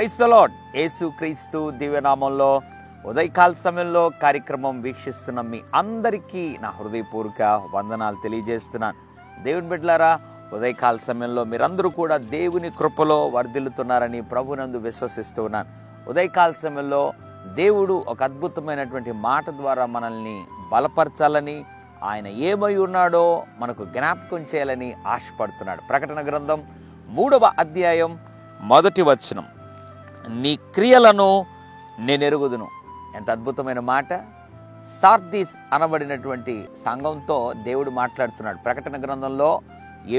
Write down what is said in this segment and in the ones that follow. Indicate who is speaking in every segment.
Speaker 1: Praise the lord. యేసు క్రీస్తు దివ్యనామంలో ఉదయకాల సమయంలో కార్యక్రమం వీక్షిస్తున్న మీ అందరికీ నా హృదయపూర్వక వందనాలు తెలియజేస్తున్నాను. దేవుని బిడ్డలారా, ఉదయకాల సమయంలో మీరందరూ కూడా దేవుని కృపలో వర్ధిల్లుతున్నారని ప్రభునందు విశ్వసిస్తూ ఉన్నాను. ఉదయకాల సమయంలో దేవుడు ఒక అద్భుతమైనటువంటి మాట ద్వారా మనల్ని బలపరచాలని, ఆయన ఏమై ఉన్నాడో మనకు జ్ఞాపకం చేయాలని ఆశపడుతున్నాడు. ప్రకటన గ్రంథం 3వ అధ్యాయం 1వ వచనం, నీ క్రియలను నేను ఎరుగుదును. ఎంత అద్భుతమైన మాట! సార్దీస్ అనబడినటువంటి సంఘంతో దేవుడు మాట్లాడుతున్నాడు. ప్రకటన గ్రంథంలో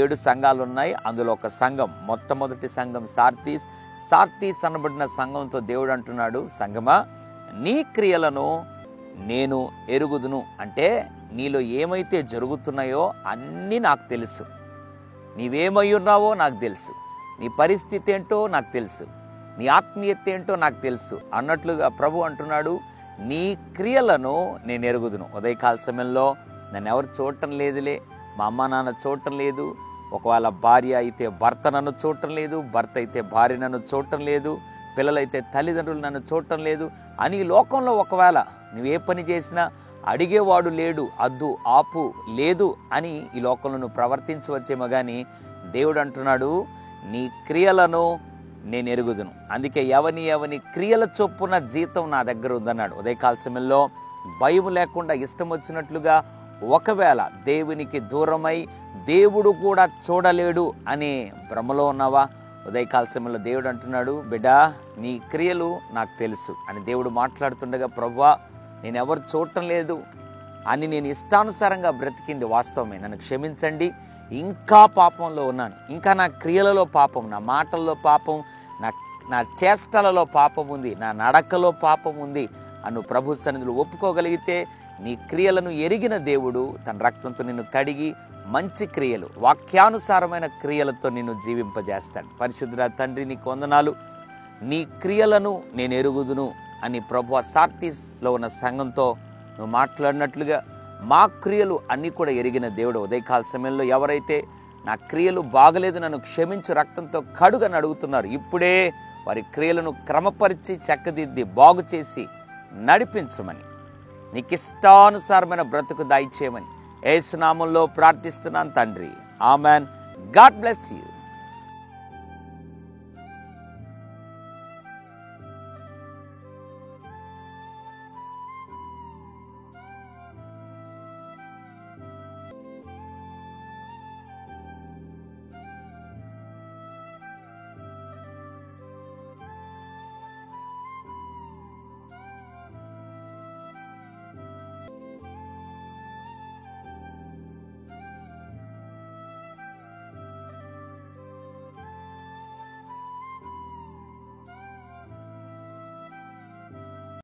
Speaker 1: 7 సంఘాలు ఉన్నాయి, అందులో ఒక సంఘం, మొట్టమొదటి సంఘం సార్దీస్ అనబడిన సంఘంతో దేవుడు అంటున్నాడు, సంఘమా, నీ క్రియలను నేను ఎరుగుదును. అంటే నీలో ఏమైతే జరుగుతున్నాయో అన్నీ నాకు తెలుసు, నీవేమై ఉన్నావో నాకు తెలుసు, నీ పరిస్థితి ఏంటో నాకు తెలుసు, నీ ఆత్మీయత ఏంటో నాకు తెలుసు అన్నట్లుగా ప్రభు అంటున్నాడు, నీ క్రియలను నేను ఎరుగుదును. ఉదయకాల సమయంలో నన్ను ఎవరు చూడటం లేదులే, మా అమ్మ నాన్న చూడటం లేదు, ఒకవేళ భార్య అయితే భర్త నన్ను చూడటం లేదు, భర్త అయితే భార్య నన్ను చూడటం లేదు, పిల్లలైతే తల్లిదండ్రులు నన్ను చూడటం లేదు అని ఈ లోకంలో ఒకవేళ నువ్వే పని చేసినా అడిగేవాడు లేడు, అద్దు ఆపు లేదు అని ఈ లోకంలో నువ్వు ప్రవర్తించవచ్చేమో కానీ దేవుడు అంటున్నాడు, నీ క్రియలను నేను ఎరుగుదును. అందుకే ఎవని క్రియల చొప్పున జీతం నా దగ్గర ఉందన్నాడు. ఉదయకాల సమయంలో భయం లేకుండా ఇష్టం వచ్చినట్లుగా ఒకవేళ దేవునికి దూరమై దేవుడు కూడా చూడలేడు అనే భ్రమలో ఉన్నావా? ఉదయకాల సమయంలో దేవుడు అంటున్నాడు, బిడ్డా, నీ క్రియలు నాకు తెలుసు అని దేవుడు మాట్లాడుతుండగా, ప్రభువా, నేను ఎవరు చూడటం లేదు అని నేను ఇష్టానుసారంగా బ్రతికింది వాస్తవమే, నన్ను క్షమించండి, ఇంకా పాపంలో ఉన్నాను, ఇంకా నా క్రియలలో పాపం, నా మాటల్లో పాపం, నా చేష్టలలో పాపం ఉంది, నా నడకలో పాపం ఉంది అను ప్రభు సన్నిధిలో ఒప్పుకోగలిగితే నీ క్రియలను ఎరిగిన దేవుడు తన రక్తంతో నిన్ను కడిగి మంచి క్రియలు, వాక్యానుసారమైన క్రియలతో నిన్ను జీవింపజేస్తాడు. పరిశుద్ధుడా తండ్రి, నీకు వందనాలు. నీ క్రియలను నేను ఎరుగుదును అని ప్రభు సార్దీస్లో ఉన్న సంఘంతో నువ్వు మాట్లాడినట్లుగా మా క్రియలు అన్నీ కూడా ఎరిగిన దేవుడు. ఉదయకాల సమయంలో ఎవరైతే నా క్రియలు బాగలేదు, నన్ను క్షమించు, రక్తంతో కడుగని అడుగుతున్నారు, ఇప్పుడే వారి క్రియలను క్రమపరిచి చక్కదిద్ది బాగు చేసి నడిపించమని, నీకు ఇష్టానుసారమైన బ్రతుకు దయచేయమని యేసు నామములో ప్రార్థిస్తున్నాను తండ్రి. ఆమెన్. God bless you.